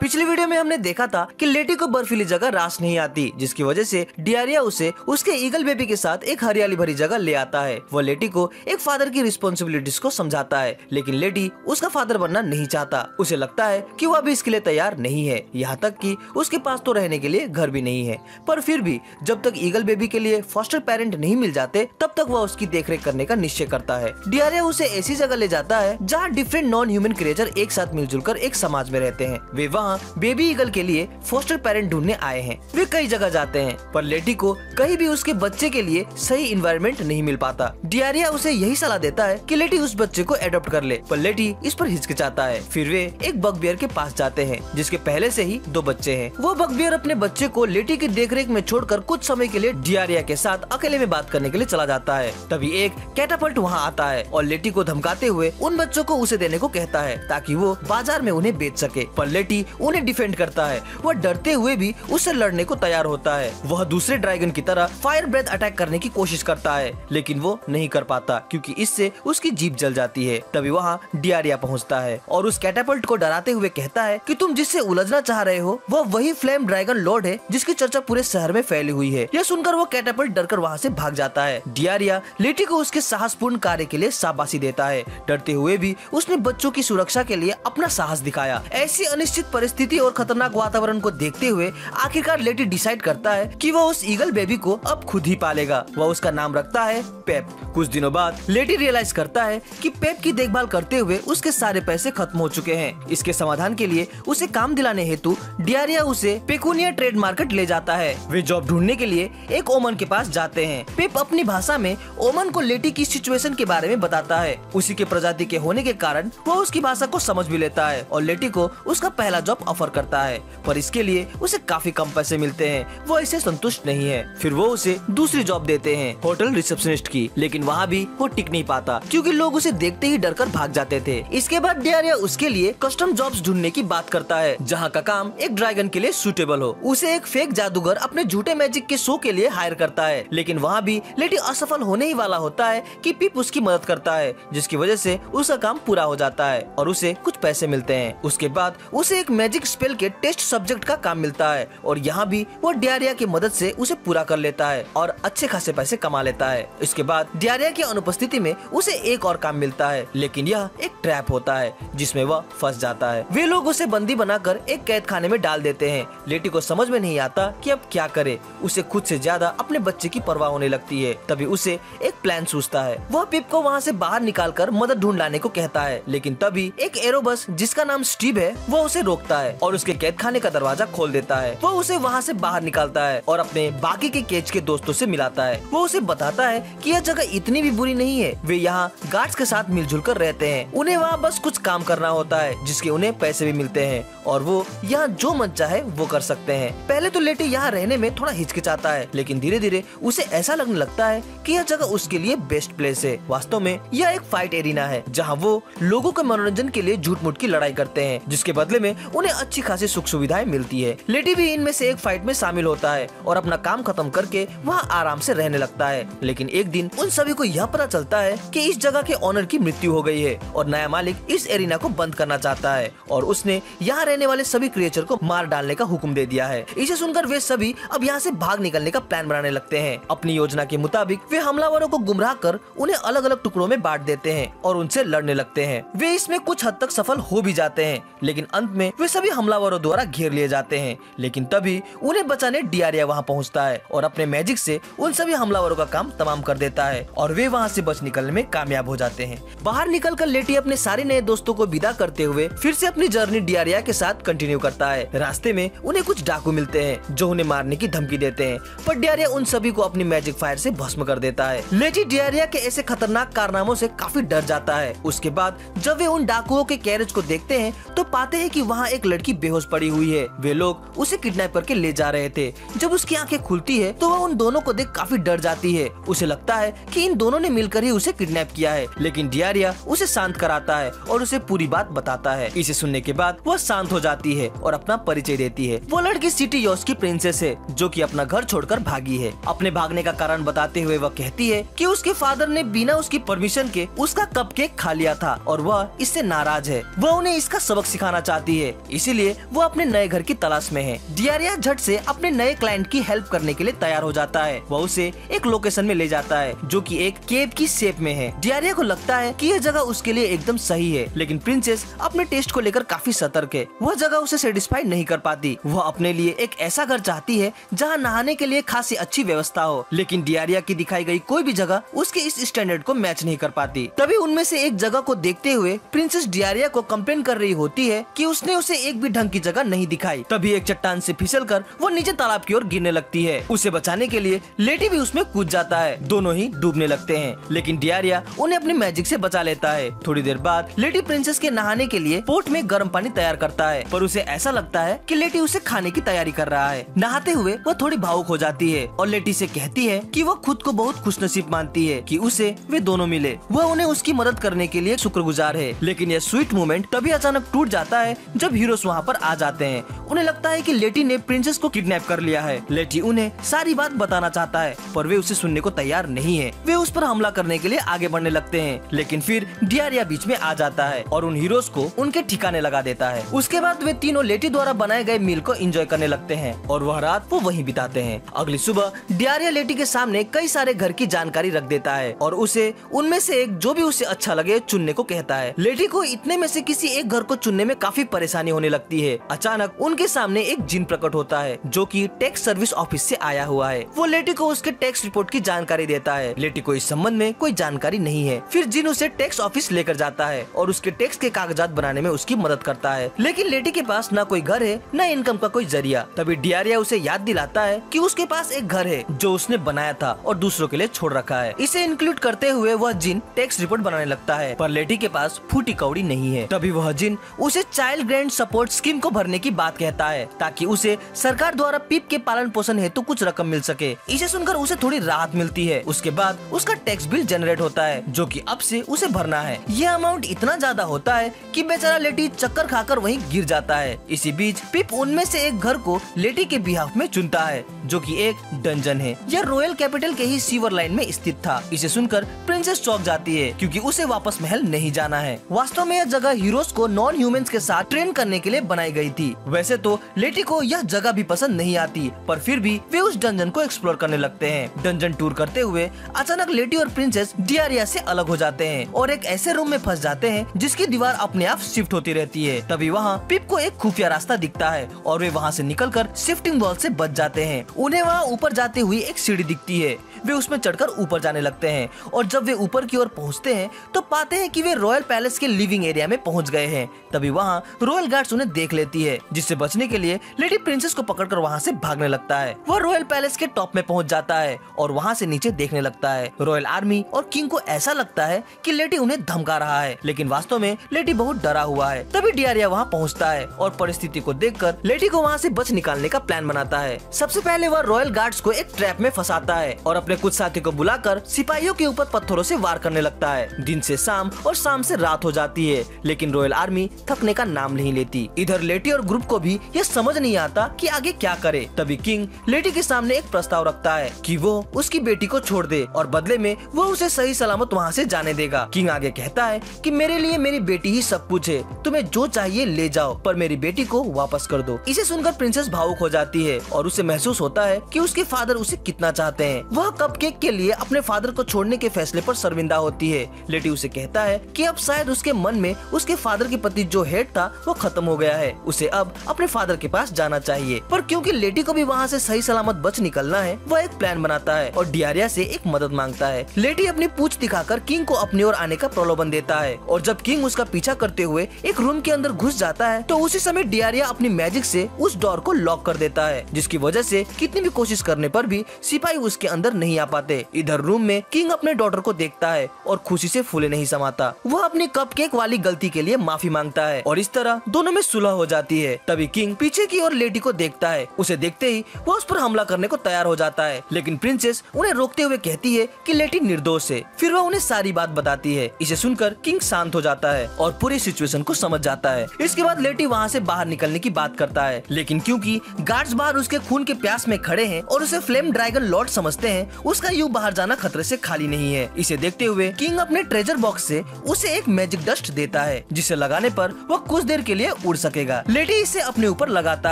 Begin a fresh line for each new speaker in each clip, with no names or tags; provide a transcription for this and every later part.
पिछली वीडियो में हमने देखा था कि लेटी को बर्फीली जगह रास नहीं आती, जिसकी वजह से डियारिया उसे उसके ईगल बेबी के साथ एक हरियाली भरी जगह ले आता है। वो लेटी को एक फादर की रिस्पॉन्सिबिलिटीज को समझाता है, लेकिन लेटी उसका फादर बनना नहीं चाहता। उसे लगता है कि वो अभी इसके लिए तैयार नहीं है, यहाँ तक कि उसके पास तो रहने के लिए घर भी नहीं है। पर फिर भी जब तक ईगल बेबी के लिए फॉस्टर पेरेंट नहीं मिल जाते, तब तक वह उसकी देखरेख करने का निश्चय करता है। डियारिया उसे ऐसी जगह ले जाता है जहाँ डिफरेंट नॉन ह्यूमन क्रिएचर एक साथ मिलजुल कर एक समाज में रहते हैं। वे वहाँ बेबी ईगल के लिए फॉस्टर पेरेंट ढूंढने आए हैं। वे कई जगह जाते हैं, पर लेटी को कहीं भी उसके बच्चे के लिए सही इन्वायरमेंट नहीं मिल पाता। डियारिया उसे यही सलाह देता है कि लेटी उस बच्चे को एडॉप्ट कर ले, पर लेटी इस पर हिचकिचाता है। फिर वे एक बगबियर के पास जाते हैं जिसके पहले से ही 2 बच्चे हैं। वो बगबियर अपने बच्चे को लेटी की देखरेख में छोड़कर कुछ समय के लिए डियारिया के साथ अकेले में बात करने के लिए चला जाता है। तभी एक कैटापल्ट वहाँ आता है और लेटी को धमकाते हुए उन बच्चों को उसे देने को कहता है ताकि वो बाजार में उन्हें बेच सके। पर लेटी उन्हें डिफेंड करता है। वह डरते हुए भी उससे लड़ने को तैयार होता है। वह दूसरे ड्रैगन की तरह फायर ब्रेथ अटैक करने की कोशिश करता है, लेकिन वो नहीं कर पाता क्योंकि इससे उसकी जीभ जल जाती है। तभी वहाँ डियारिया पहुँचता है और उस कैटापल्ट को डराते हुए कहता है कि तुम जिससे उलझना चाह रहे हो वह वही फ्लेम ड्रैगन लॉर्ड है जिसकी चर्चा पूरे शहर में फैली हुई है। यह सुनकर वो कैटापल्ट डरकर वहाँ से भाग जाता है। डियारिया लेटी को उसके साहसपूर्ण कार्य के लिए शाबाशी देता है। डरते हुए भी उसने बच्चों की सुरक्षा के लिए अपना साहस दिखाया। ऐसी अनिश्चित परिस्थिति और खतरनाक वातावरण को देखते हुए आखिरकार लेटी डिसाइड करता है कि वह उस ईगल बेबी को अब खुद ही पालेगा। वह उसका नाम रखता है पेप। कुछ दिनों बाद लेटी रियलाइज करता है कि पेप की देखभाल करते हुए उसके सारे पैसे खत्म हो चुके हैं। इसके समाधान के लिए उसे काम दिलाने हेतु डियारिया उसे पेकुनिया ट्रेड मार्केट ले जाता है। वे जॉब ढूंढने के लिए एक ओमन के पास जाते हैं। पेप अपनी भाषा में ओमन को लेटी की सिचुएशन के बारे में बताता है। उसी के प्रजाति के होने के कारण वो उसकी भाषा को समझ भी लेता है और लेटी को उसका पहला जॉब ऑफर करता है, पर इसके लिए उसे काफी कम पैसे मिलते हैं। वो इससे संतुष्ट नहीं है। फिर वो उसे दूसरी जॉब देते हैं, होटल रिसेप्शनिस्ट की, लेकिन वहाँ भी वो टिक नहीं पाता क्योंकि लोग उसे देखते ही डरकर भाग जाते थे। इसके बाद डियारिया उसके लिए कस्टम जॉब्स ढूंढने की बात करता है जहाँ का काम एक ड्रैगन के लिए सूटेबल हो। उसे एक फेक जादूगर अपने झूठे मैजिक के शो के लिए हायर करता है, लेकिन वहाँ भी लेटी असफल होने ही वाला होता है कि पिप उसकी मदद करता है, जिसकी वजह से उसका काम पूरा हो जाता है और उसे कुछ पैसे मिलते हैं। उसके बाद उसे एक मैजिक स्पेल के टेस्ट सब्जेक्ट का काम मिलता है और यहाँ भी वो डियारिया की मदद से उसे पूरा कर लेता है और अच्छे खासे पैसे कमा लेता है। इसके बाद डियारिया की अनुपस्थिति में उसे एक और काम मिलता है, लेकिन यह एक ट्रैप होता है जिसमें वह फंस जाता है। वे लोग उसे बंदी बनाकर एक कैद खाने में डाल देते हैं। लेटी को समझ में नहीं आता कि अब क्या करे। उसे खुद से ज्यादा अपने बच्चे की परवाह होने लगती है। तभी उसे एक प्लान सूझता है। वह पिप को वहाँ से बाहर निकालकर मदद ढूंढ लाने को कहता है, लेकिन तभी एक एरोबस जिसका नाम स्टीव है वो उसे रोकता है और उसके कैद खाने का दरवाजा खोल देता है। वो उसे वहाँ से बाहर निकालता है और अपने बाकी के केज के दोस्तों से मिलाता है। वो उसे बताता है कि यह जगह इतनी भी बुरी नहीं है। वे यहाँ गार्ड्स के साथ मिलजुल कर रहते हैं। उन्हें वहाँ बस कुछ काम करना होता है जिसके उन्हें पैसे भी मिलते हैं और वो यहाँ जो मन चाहे वो कर सकते हैं। पहले तो लेटी यहाँ रहने में थोड़ा हिचकिचाता है, लेकिन धीरे धीरे उसे ऐसा लगने लगता है कि यह जगह उसके लिए बेस्ट प्लेस है। वास्तव में यह एक फाइट एरिना है जहाँ वो लोगों के मनोरंजन के लिए झूठ मूठ की लड़ाई करते हैं, जिसके बदले में उन्हें अच्छी खासी सुख सुविधाएं मिलती है। लेटी भी इनमें से एक फाइट में शामिल होता है और अपना काम खत्म करके वहाँ आराम से रहने लगता है। लेकिन एक दिन उन सभी को यह पता चलता है कि इस जगह के ओनर की मृत्यु हो गई है और नया मालिक इस एरिना को बंद करना चाहता है और उसने यहाँ रहने वाले सभी क्रिएचर को मार डालने का हुक्म दे दिया है। इसे सुनकर वे सभी अब यहाँ से भाग निकलने का प्लान बनाने लगते हैं। अपनी योजना के मुताबिक वे हमलावरों को गुमराह कर उन्हें अलग अलग टुकड़ों में बांट देते हैं और उनसे लड़ने लगते हैं। वे इसमें कुछ हद तक सफल हो भी जाते हैं, लेकिन अंत में वे सभी हमलावरों द्वारा घेर लिए जाते हैं। लेकिन तभी उन्हें बचाने डियारिया वहाँ पहुँचता है और अपने मैजिक से उन सभी हमलावरों का काम तमाम कर देता है और वे वहाँ से बच निकलने में कामयाब हो जाते हैं। बाहर निकलकर लेटी अपने सारे नए दोस्तों को विदा करते हुए फिर से अपनी जर्नी डियारिया के साथ कंटिन्यू करता है। रास्ते में उन्हें कुछ डाकू मिलते हैं जो उन्हें मारने की धमकी देते हैं, पर डियारिया उन सभी को अपनी मैजिक फायर से भस्म कर देता है। लेटी डियारिया के ऐसे खतरनाक कारनामों से काफी डर जाता है। उसके बाद जब वे उन डाकुओं के कैरेज को देखते हैं तो पाते हैं कि वहाँ एक लड़की बेहोश पड़ी हुई है। वे लोग उसे किडनैप करके ले जा रहे थे। जब उसकी आंखें खुलती है तो वह उन दोनों को देख काफी डर जाती है। उसे लगता है कि इन दोनों ने मिलकर ही उसे किडनैप किया है, लेकिन डियारिया उसे शांत कराता है और उसे पूरी बात बताता है। इसे सुनने के बाद वह शांत हो जाती है और अपना परिचय देती है। वो लड़की सिटी योस की प्रिंसेस है जो कि अपना घर छोड़कर भागी है। अपने भागने का कारण बताते हुए वह कहती है कि उसके फादर ने बिना उसकी परमिशन के उसका कपकेक खा लिया था और वह इससे नाराज है। वह उन्हें इसका सबक सिखाना चाहती है। इसीलिए वो अपने नए घर की तलाश में है। डियारिया झट से अपने नए क्लाइंट की हेल्प करने के लिए तैयार हो जाता है। वह उसे एक लोकेशन में ले जाता है जो कि एक केव की शेप में है। डियारिया को लगता है कि यह जगह उसके लिए एकदम सही है, लेकिन प्रिंसेस अपने टेस्ट को लेकर काफी सतर्क है। वह जगह उसे सेटिस्फाइड नहीं कर पाती। वह अपने लिए एक ऐसा घर चाहती है जहाँ नहाने के लिए खासी अच्छी व्यवस्था हो, लेकिन डियारिया की दिखाई गई कोई भी जगह उसके इस स्टैंडर्ड को मैच नहीं कर पाती। तभी उनमें से एक जगह को देखते हुए प्रिंसेस डियारिया को कंप्लेन कर रही होती है कि उसने उसे एक भी ढंग की जगह नहीं दिखाई। तभी एक चट्टान से फिसलकर वो नीचे तालाब की ओर गिरने लगती है। उसे बचाने के लिए लेटी भी उसमें कूद जाता है। दोनों ही डूबने लगते हैं, लेकिन डियारिया उन्हें अपने मैजिक से बचा लेता है। थोड़ी देर बाद लेटी प्रिंसेस के नहाने के लिए पोट में गर्म पानी तैयार करता है, पर उसे ऐसा लगता है कि लेटी उसे खाने की तैयारी कर रहा है। नहाते हुए वह थोड़ी भावुक हो जाती है और लेटी से कहती है कि वह खुद को बहुत खुशनसीब मानती है कि उसे वे दोनों मिले। वह उन्हें उसकी मदद करने के लिए शुक्रगुजार है, लेकिन यह स्वीट मोमेंट तभी अचानक टूट जाता है जब हीरोज वहाँ पर आ जाते हैं। उन्हें लगता है कि लेटी ने प्रिंसेस को किडनैप कर लिया है। लेटी उन्हें सारी बात बताना चाहता है, पर वे उसे सुनने को तैयार नहीं है। वे उस पर हमला करने के लिए आगे बढ़ने लगते हैं, लेकिन फिर डियारिया बीच में आ जाता है और उन हीरोज को उनके ठिकाने लगा देता है। उसके बाद वे तीनों लेटी द्वारा बनाए गए मील को एंजॉय करने लगते हैं और वह रात वो वहीं बिताते हैं। अगली सुबह डियारिया लेटी के सामने कई सारे घर की जानकारी रख देता है और उसे उनमें से एक जो भी उसे अच्छा लगे चुनने को कहता है। लेटी को इतने में से किसी एक घर को चुनने में काफी परेशानी होने लगती है। अचानक उनके सामने एक जिन प्रकट होता है जो कि टैक्स सर्विस ऑफिस से आया हुआ है। वो लेटी को उसके टैक्स रिपोर्ट की जानकारी देता है। लेटी को इस संबंध में कोई जानकारी नहीं है। फिर जिन उसे टैक्स ऑफिस लेकर जाता है और उसके टैक्स के कागजात बनाने में उसकी मदद करता है, लेकिन लेटी के पास न कोई घर है न इनकम का कोई जरिया। तभी डियारिया उसे याद दिलाता है कि उसके पास एक घर है जो उसने बनाया था और दूसरों के लिए छोड़ रखा है। इसे इंक्लूड करते हुए वह जिन टैक्स रिपोर्ट बनाने लगता है, पर लेटी के पास फूटी कौड़ी नहीं है। तभी वह जिन उसे चाइल्ड ग्रैंड सपोर्ट स्कीम को भरने की बात कहता है ताकि उसे सरकार द्वारा पीप के पालन पोषण हेतु कुछ रकम मिल सके। इसे सुनकर उसे थोड़ी राहत मिलती है। उसके बाद उसका टैक्स बिल जनरेट होता है जो कि अब से उसे भरना है। यह अमाउंट इतना ज्यादा होता है कि बेचारा लेटी चक्कर खाकर वहीं गिर जाता है। इसी बीच पिप उनमें से एक घर को लेटी के बिहाफ में चुनता है जो कि एक डंजन है। यह रॉयल कैपिटल के ही सीवर लाइन में स्थित था। इसे सुनकर प्रिंसेस चौंक जाती है क्योंकि उसे वापस महल नहीं जाना है। वास्तव में यह जगह हीरोज को नॉन ह्यूमंस के साथ ट्रेन करने के लिए बनाई गई थी। वैसे तो लेटी को यह जगह भी पसंद नहीं आती, पर फिर भी वे उस डंजन को एक्सप्लोर करने लगते हैं। डंजन टूर करते हुए अचानक लेटी और प्रिंसेस डियारिया से अलग हो जाते हैं और एक ऐसे रूम में फंस जाते हैं जिसकी दीवार अपने आप शिफ्ट होती रहती है। तभी वहाँ पिप को एक खुफिया रास्ता दिखता है और वे वहाँ से निकलकर शिफ्टिंग वॉल से बच जाते हैं। उन्हें वहाँ ऊपर जाते हुए एक सीढ़ी दिखती है। वे उसमें चढ़कर ऊपर जाने लगते हैं और जब वे ऊपर की ओर पहुँचते हैं तो पाते हैं कि वे रॉयल पैलेस के लिविंग एरिया में पहुँच गए हैं। तभी वहाँ रॉयल गार्ड्स उन्हें देख लेती है, जिससे बचने के लिए लेडी प्रिंसेस को पकड़कर वहाँ से भागने लगता है। वह रॉयल पैलेस के टॉप में पहुँच जाता है और वहाँ से नीचे देखने लगता है। रॉयल आर्मी और किंग को ऐसा लगता है कि लेडी उन्हें धमका रहा है, लेकिन वास्तव में लेडी बहुत डरा हुआ है। तभी डियारिया वहाँ पहुँचता है और परिस्थिति को देखकर लेडी को वहाँ से बच निकालने का प्लान बनाता है। सबसे पहले वह रॉयल गार्ड्स को एक ट्रैप में फंसाता है और अपने कुछ साथी को बुलाकर सिपाहियों के ऊपर पत्थरों से वार करने लगता है। दिन से शाम और शाम से रात हो जाती है, लेकिन रॉयल आर्मी थकने का नाम नहीं लेती। इधर लेटी और ग्रुप को भी यह समझ नहीं आता कि आगे क्या करे। तभी किंग लेटी के सामने एक प्रस्ताव रखता है कि वो उसकी बेटी को छोड़ दे और बदले में वो उसे सही सलामत वहाँ से जाने देगा। किंग आगे कहता है कि मेरे लिए मेरी बेटी ही सब कुछ है, तुम्हें जो चाहिए ले जाओ, पर मेरी बेटी को वापस कर दो। इसे सुनकर प्रिंसेस भावुक हो जाती है और उसे महसूस होता है कि उसके फादर उसे कितना चाहते हैं। वह कपकेक के लिए अपने फादर को छोड़ने के फैसले पर शर्मिंदा होती है। लेटी उसे कहता है कि अब शायद उसके मन में उसके फादर के प्रति जो हेट था वो खत्म हो गया है, उसे अब अपने फादर के पास जाना चाहिए। पर क्योंकि लेटी को भी वहाँ से सही सलामत बच निकलना है, वह एक प्लान बनाता है और डियारिया से एक मदद मांगता है। लेटी अपनी पूंछ दिखाकर किंग को अपनी ओर आने का प्रलोभन देता है और जब किंग उसका पीछा करते हुए एक रूम के अंदर घुस जाता है तो उसी समय डियारिया अपनी मैजिक से उस डोर को लॉक कर देता है, जिसकी वजह से कितनी भी कोशिश करने पर भी सिपाही उसके अंदर नहीं आ पाते। इधर रूम में किंग अपने डॉटर को देखता है और खुशी से फूले नहीं समाता। वह अपनी कपकेक वाली गलती के लिए माफी मांगता है और इस तरह दोनों में सुलह हो जाती है। तभी किंग पीछे की ओर लेटी को देखता है। उसे देखते ही वह उस पर हमला करने को तैयार हो जाता है, लेकिन प्रिंसेस उन्हें रोकते हुए कहती है कि लेटी निर्दोष है। फिर वह उन्हें सारी बात बताती है। इसे सुनकर किंग शांत हो जाता है और पूरी सिचुएशन को समझ जाता है। इसके बाद लेटी वहाँ से बाहर निकलने की बात करता है, लेकिन क्योंकि गार्ड्स बाहर उसके खून के प्यास में खड़े हैं और उसे फ्लेम ड्रैगन लॉर्ड समझते हैं, उसका यूं बाहर जाना खतरे से खाली नहीं है। इसे देखते हुए किंग अपने ट्रेजर बॉक्स से उसे एक मैजिक डस्ट देता है, जिसे लगाने पर वह कुछ देर के लिए उड़ सकेगा। लेटी इसे अपने ऊपर लगाता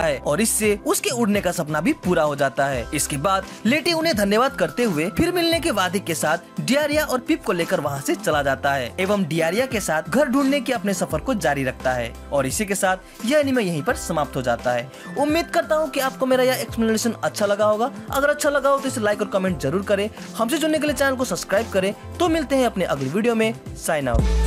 है और इससे उसके उड़ने का सपना भी पूरा हो जाता है। इसके बाद लेटी उन्हें धन्यवाद करते हुए फिर मिलने के वादे के साथ डियारिया और पिप को लेकर वहाँ से चला जाता है एवं डियारिया के साथ घर ढूंढने के अपने सफर को जारी रखता है। और इसी के साथ यह एनीमे यहीं पर समाप्त हो जाता है। उम्मीद करता हूँ कि आपको मेरा यह एक्सप्लेनेशन अच्छा लगा होगा। अगर अच्छा लगा हो तो इसे लाइक और कमेंट जरूर करें। हमसे जुड़ने के लिए चैनल को सब्सक्राइब करें। तो मिलते हैं अपने अगली वीडियो में। Sign out.